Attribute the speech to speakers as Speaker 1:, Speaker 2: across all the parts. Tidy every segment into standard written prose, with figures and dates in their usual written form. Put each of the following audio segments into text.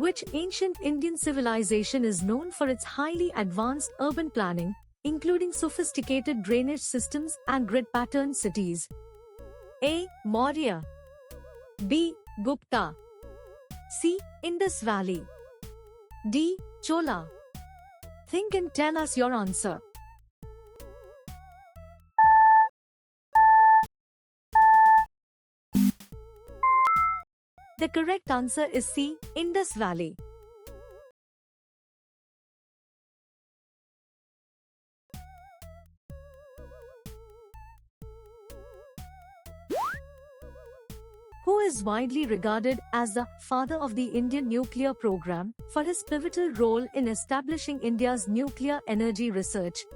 Speaker 1: Which ancient Indian civilization is known for its highly advanced urban planning, including sophisticated drainage systems and grid-patterned cities? A. Maurya. B. Gupta. C. Indus Valley. D. Chola. Think and tell us your answer. The correct answer is C. Indus Valley. Who is widely regarded as the father of the Indian nuclear program for his pivotal role in establishing India's nuclear energy research?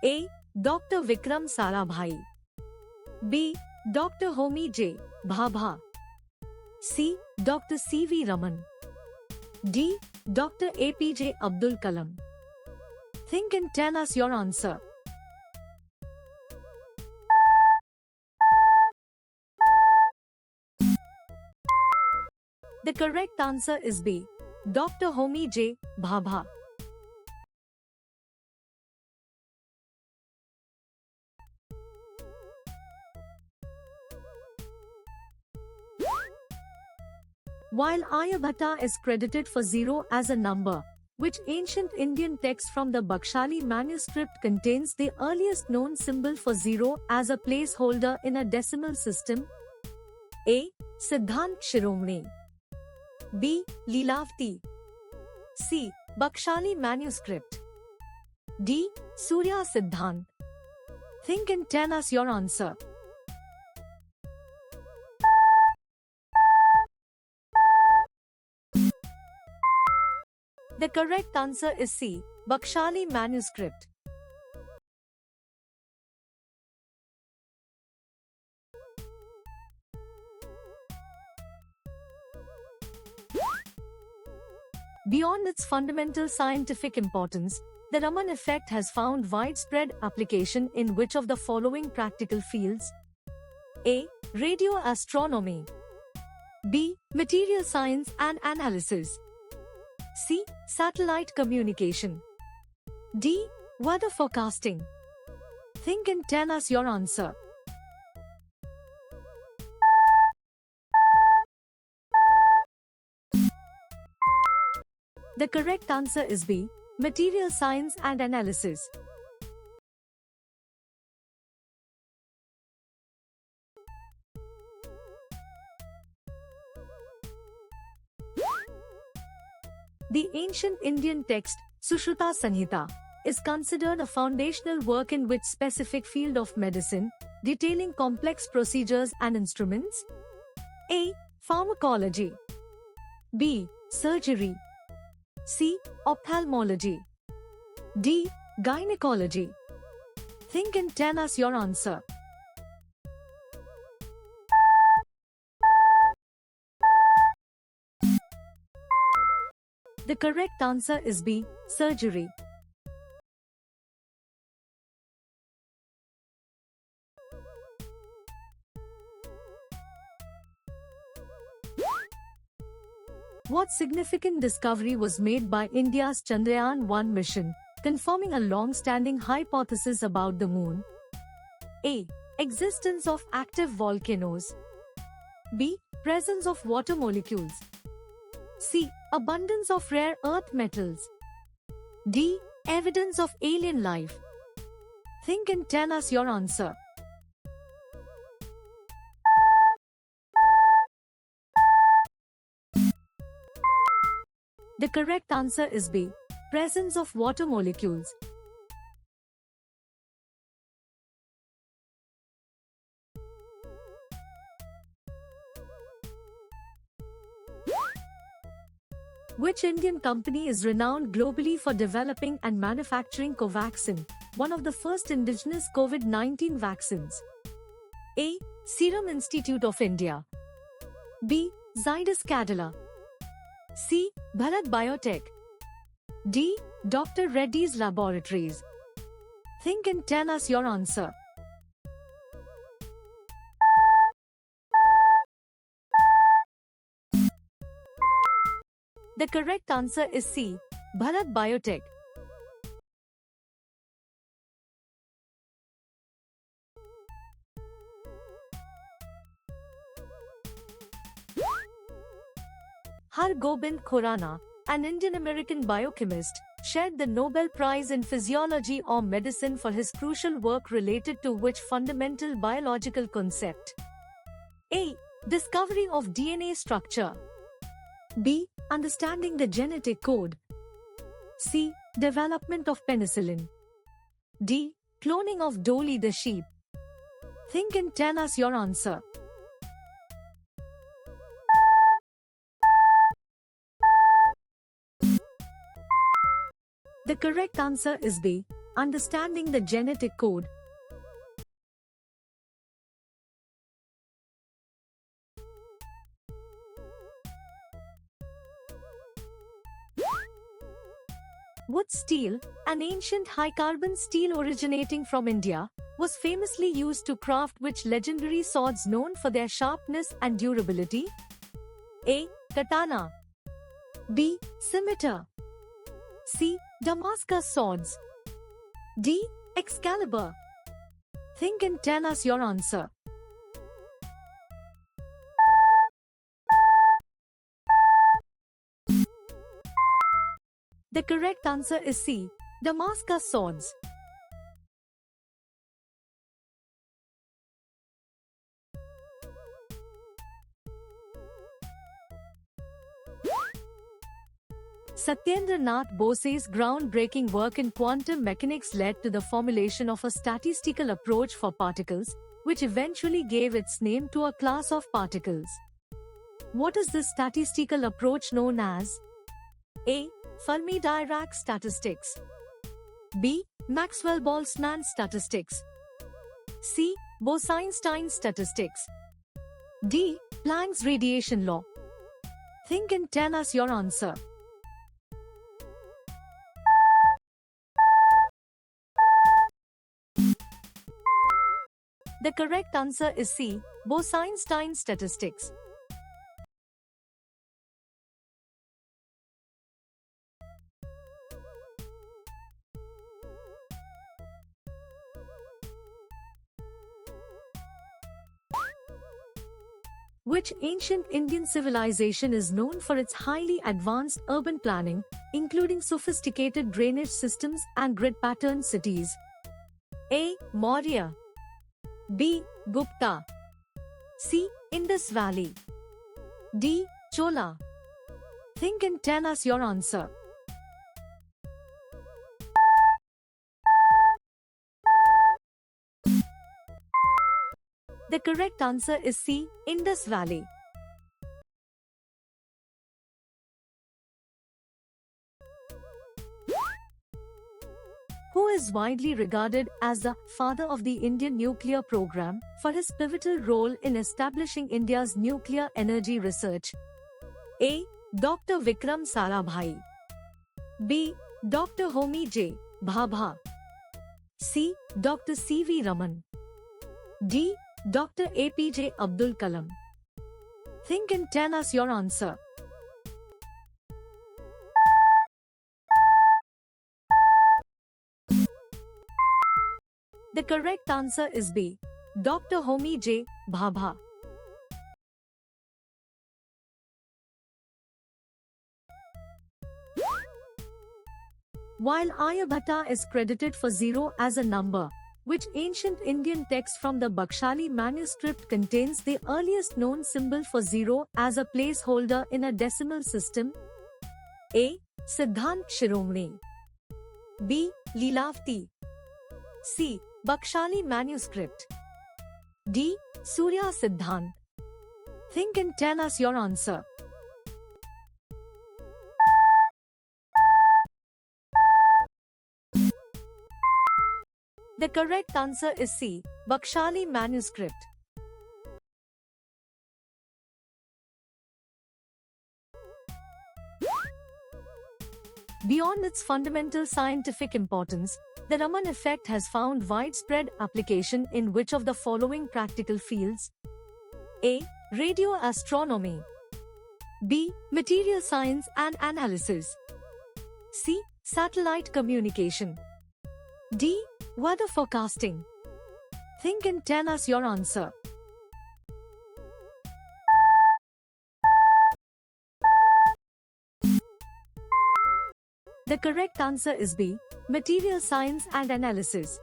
Speaker 1: A. Dr. Vikram Sarabhai. B. Dr. Homi J. Bhabha. C. Dr. C.V. Raman. D. Dr. APJ Abdul Kalam. Think and tell us your answer. The correct answer is B. Dr. Homi J. Bhabha. While Aryabhatta is credited for 0 as a number, which ancient Indian text from the Bakshali manuscript contains the earliest known symbol for 0 as a placeholder in a decimal system? A. Siddhant Shiromani. B. Leelavati. C. Bakshali manuscript. D. Surya Siddhant. Think and tell us your answer. The correct answer is C. Bakshali manuscript. Beyond its fundamental scientific importance, the Raman effect has found widespread application in which of the following practical fields? A. Radio astronomy. B. Material science and analysis. C. Satellite communication. D. Weather forecasting. Think and tell us your answer. The correct answer is B. Material science and analysis. The ancient Indian text, Sushruta Sanhita, is considered a foundational work in which specific field of medicine, detailing complex procedures and instruments? A. Pharmacology. B. Surgery. C. Ophthalmology. D. Gynecology. Think and tell us your answer. The correct answer is B. Surgery. What significant discovery was made by India's Chandrayaan-1 mission, confirming a long-standing hypothesis about the moon? A. Existence of active volcanoes. B. Presence of water molecules. C. Abundance of rare earth metals. D. Evidence of alien life. Think and tell us your answer. The correct answer is B. Presence of water molecules. Which Indian company is renowned globally for developing and manufacturing Covaxin, one of the first indigenous COVID-19 vaccines? A. Serum Institute of India. B. Zydus Cadila. C. Bharat Biotech. D. Dr. Reddy's Laboratories. Think and tell us your answer. The correct answer is C. Bharat Biotech. Har Gobind Khurana, an Indian-American biochemist, shared the Nobel Prize in Physiology or Medicine for his crucial work related to which fundamental biological concept? A. Discovery of DNA structure. B. Understanding the genetic code. C. Development of penicillin. D. Cloning of Dolly the sheep. Think and tell us your answer. The correct answer is B. Understanding the genetic code. Wood steel, an ancient high-carbon steel originating from India, was famously used to craft which legendary swords known for their sharpness and durability? A. Katana. B. Scimitar. C. Damascus swords. D. Excalibur. Think and tell us your answer. The correct answer is C. Damascus swords. Satyendra Nath Bose's groundbreaking work in quantum mechanics led to the formulation of a statistical approach for particles, which eventually gave its name to a class of particles. What is this statistical approach known as? A. Fermi-Dirac statistics. B. Maxwell-Boltzmann statistics. C. Bose-Einstein statistics. D. Planck's radiation law. Think and tell us your answer. The correct answer is C. Bose-Einstein statistics. Which ancient Indian civilization is known for its highly advanced urban planning, including sophisticated drainage systems and grid-patterned cities? A. Maurya. B. Gupta. C. Indus Valley. D. Chola. Think and tell us your answer. The correct answer is C. Indus Valley. Who is widely regarded as the father of the Indian nuclear program for his pivotal role in establishing India's nuclear energy research? A. Dr. Vikram Sarabhai. B. Dr. Homi J. Bhabha. C. Dr. C.V. Raman. D. Dr. APJ Abdul Kalam. Think and tell us your answer. The correct answer is B. Dr. Homi J. Bhabha. While Aryabhatta is credited for 0 as a number, which ancient Indian text from the Bakshali manuscript contains the earliest known symbol for 0 as a placeholder in a decimal system? A. Siddhant Shiromani. B. Leelavati. C. Bakshali manuscript. D. Surya Siddhant. Think and tell us your answer. The correct answer is C. Bakshali manuscript. Beyond its fundamental scientific importance, the Raman effect has found widespread application in which of the following practical fields? A. Radio astronomy. B. Material science and analysis. C. Satellite communication. D. Weather forecasting. Think and tell us your answer. The correct answer is B. Material science and analysis.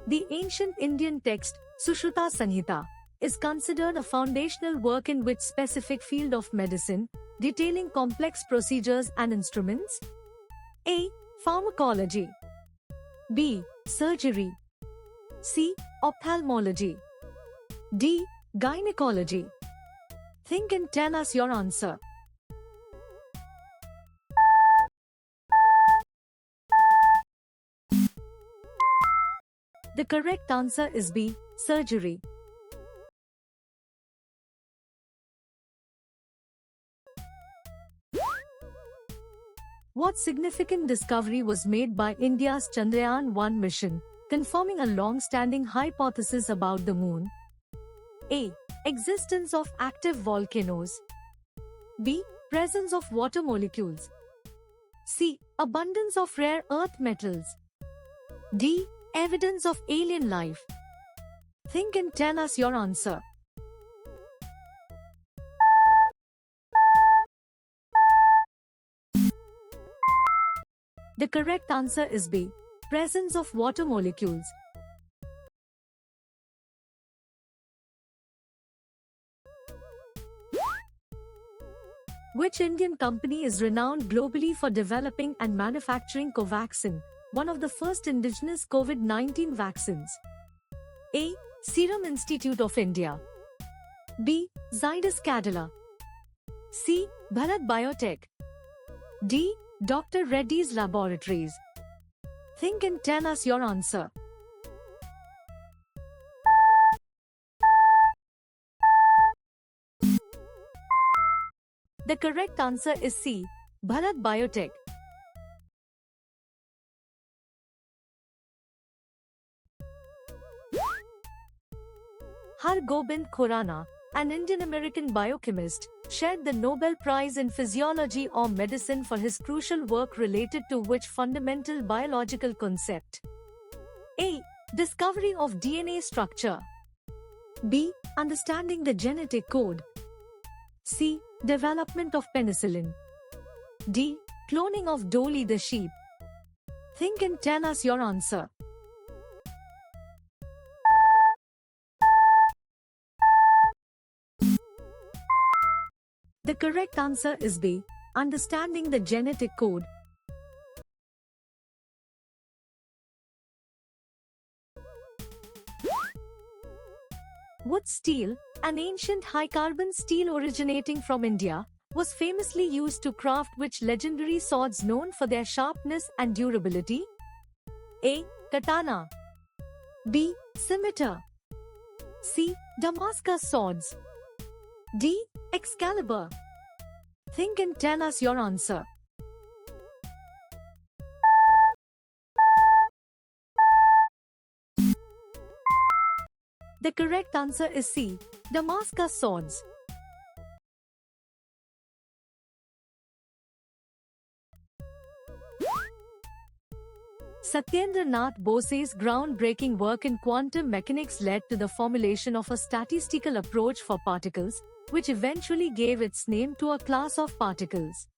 Speaker 1: The ancient Indian text, Sushruta Sanhita, is considered a foundational work in which specific field of medicine, detailing complex procedures and instruments. A. Pharmacology. B. Surgery. C. Ophthalmology. D. Gynecology. Think and tell us your answer. The correct answer is B. Surgery. What significant discovery was made by India's Chandrayaan-1 mission, confirming a long-standing hypothesis about the moon? A. Existence of active volcanoes. B. Presence of water molecules. C. Abundance of rare earth metals. D. Evidence of alien life. Think and tell us your answer. The correct answer is B. Presence of water molecules. Which Indian company is renowned globally for developing and manufacturing Covaxin, one of the first indigenous COVID-19 vaccines? A. Serum Institute of India. B. Zydus Cadila. C. Bharat Biotech. D. Dr. Reddy's Laboratories. Think and tell us your answer. The correct answer is C. Bharat Biotech. Har Gobind Khorana, an Indian-American biochemist, shared the Nobel Prize in Physiology or Medicine for his crucial work related to which fundamental biological concept? A. Discovery of DNA structure. B. Understanding the genetic code. C. Development of penicillin. D. Cloning of Dolly the sheep. Think and tell us your answer. The correct answer is B. Understanding the genetic code. Wood steel, an ancient high-carbon steel originating from India, was famously used to craft which legendary swords known for their sharpness and durability? A. Katana. B. Scimitar. C. Damascus swords. D. Excalibur. Think and tell us your answer. The correct answer is C. Damascus swords. Satyendra Nath Bose's groundbreaking work in quantum mechanics led to the formulation of a statistical approach for particles, which eventually gave its name to a class of particles.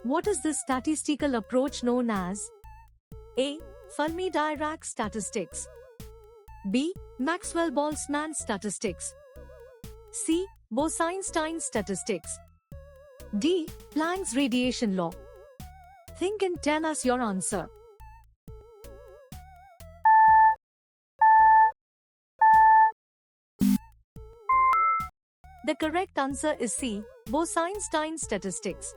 Speaker 1: What is this statistical approach known as? A. Fermi-Dirac statistics. B. Maxwell-Boltzmann statistics. C. Bose-Einstein statistics. D. Planck's radiation law. Think and tell us your answer. The correct answer is C. Bose-Einstein statistics.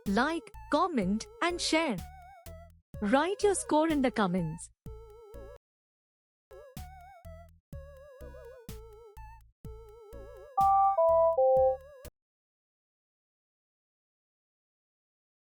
Speaker 1: Like, comment, and share. Write your score in the comments.